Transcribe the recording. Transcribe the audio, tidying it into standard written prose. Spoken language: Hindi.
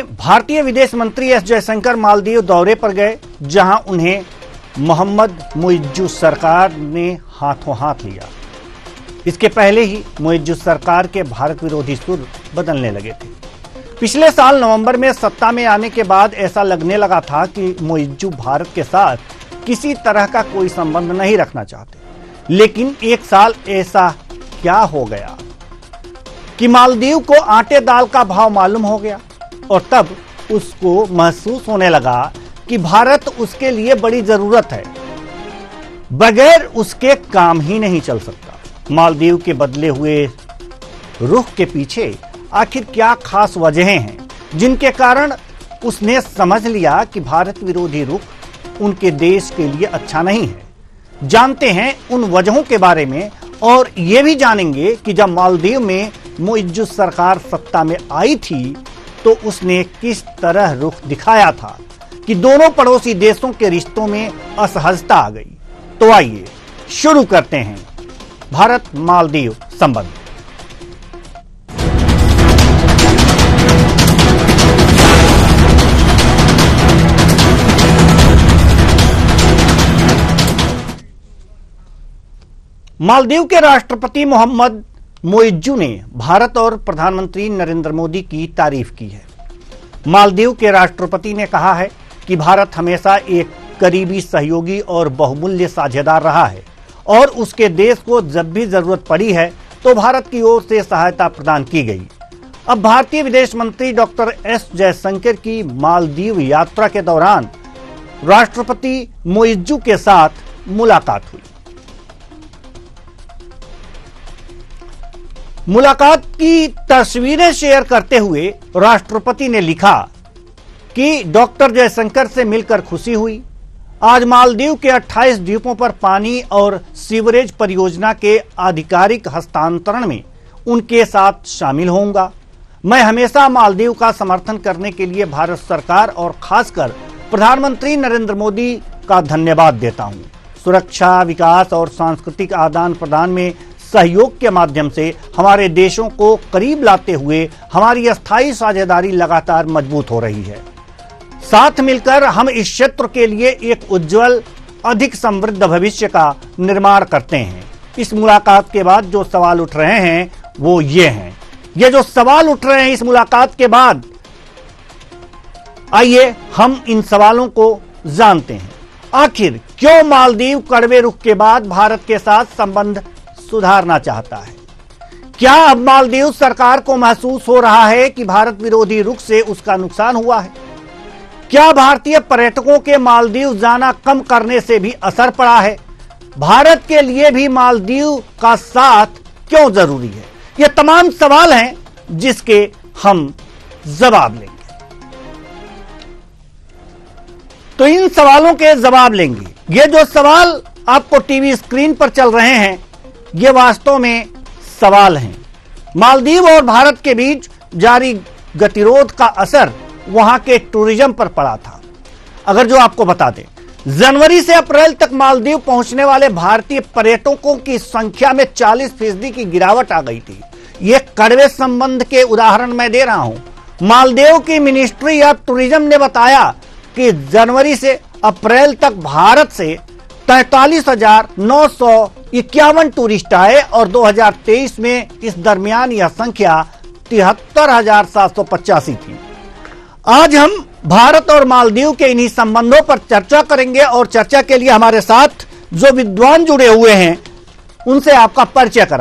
में भारतीय विदेश मंत्री एस जयशंकर मालदीव दौरे पर गए, जहां उन्हें मोहम्मद मुइज्जू सरकार ने हाथों हाथ लिया। इसके पहले ही मुइज्जू सरकार के भारत विरोधी सुर बदलने लगे थे। पिछले साल नवंबर में सत्ता में आने के बाद ऐसा लगने लगा था कि मुइज्जू भारत के साथ किसी तरह का कोई संबंध नहीं रखना चाहते। लेकिन एक साल ऐसा क्या हो गया कि मालदीव को आटे दाल का भाव मालूम हो गया और तब उसको महसूस होने लगा कि भारत उसके लिए बड़ी जरूरत है, बगैर उसके काम ही नहीं चल सकता। मालदीव के बदले हुए रुख के पीछे आखिर क्या खास वजहें हैं जिनके कारण उसने समझ लिया कि भारत विरोधी रुख उनके देश के लिए अच्छा नहीं है। जानते हैं उन वजहों के बारे में और यह भी जानेंगे कि जब मालदीव में मुइज्जू सरकार सत्ता में आई थी तो उसने किस तरह रुख दिखाया था कि दोनों पड़ोसी देशों के रिश्तों में असहजता आ गई। तो आइए शुरू करते हैं भारत मालदीव संबंध। मालदीव के राष्ट्रपति मोहम्मद मुइज्जू ने भारत और प्रधानमंत्री नरेंद्र मोदी की तारीफ की है। मालदीव के राष्ट्रपति ने कहा है कि भारत हमेशा एक करीबी सहयोगी और बहुमूल्य साझेदार रहा है और उसके देश को जब भी जरूरत पड़ी है तो भारत की ओर से सहायता प्रदान की गई। अब भारतीय विदेश मंत्री डॉक्टर एस जयशंकर की मालदीव यात्रा के दौरान राष्ट्रपति मुइज्जू के साथ मुलाकात हुई। मुलाकात की तस्वीरें शेयर करते हुए राष्ट्रपति ने लिखा कि डॉक्टर जयशंकर से मिलकर खुशी हुई। आज मालदीव के 28 द्वीपों पर पानी और सीवरेज परियोजना के आधिकारिक हस्तांतरण में उनके साथ शामिल होऊंगा। मैं हमेशा मालदीव का समर्थन करने के लिए भारत सरकार और खासकर प्रधानमंत्री नरेंद्र मोदी का धन्यवाद देता हूं। सुरक्षा, विकास और सांस्कृतिक आदान प्रदान में सहयोग के माध्यम से हमारे देशों को करीब लाते हुए हमारी अस्थायी साझेदारी लगातार मजबूत हो रही है। साथ मिलकर हम इस क्षेत्र के लिए एक उज्जवल, अधिक समृद्ध भविष्य का निर्माण करते हैं। इस मुलाकात के बाद जो सवाल उठ रहे हैं वो ये हैं। ये जो सवाल उठ रहे हैं इस मुलाकात के बाद, आइए हम इन सवालों को जानते हैं। आखिर क्यों मालदीव कड़वे रुख के बाद भारत के साथ संबंध सुधारना चाहता है? क्या अब मालदीव सरकार को महसूस हो रहा है कि भारत विरोधी रुख से उसका नुकसान हुआ है? क्या भारतीय पर्यटकों के मालदीव जाना कम करने से भी असर पड़ा है? भारत के लिए भी मालदीव का साथ क्यों जरूरी है? ये तमाम सवाल हैं जिसके हम जवाब लेंगे। तो इन सवालों के जवाब लेंगे। ये जो सवाल आपको टीवी स्क्रीन पर चल रहे हैं ये वास्तव में सवाल हैं। मालदीव और भारत के बीच जारी गतिरोध का असर वहां के टूरिज्म पर पड़ा था। अगर जो आपको बता दें, जनवरी से अप्रैल तक मालदीव पहुंचने वाले भारतीय पर्यटकों की संख्या में 40% की गिरावट आ गई थी। ये कड़वे संबंध के उदाहरण मैं दे रहा हूं। मालदीव की मिनिस्ट्री ऑफ टूरिज्म ने बताया कि जनवरी से अप्रैल तक भारत से 43,951 टूरिस्ट आए और 2023 में इस दरमियान यह संख्या 73,785 थी। आज हम भारत और मालदीव के इन्हीं संबंधों पर चर्चा करेंगे और चर्चा के लिए हमारे साथ जो विद्वान जुड़े हुए हैं उनसे आपका परिचय करा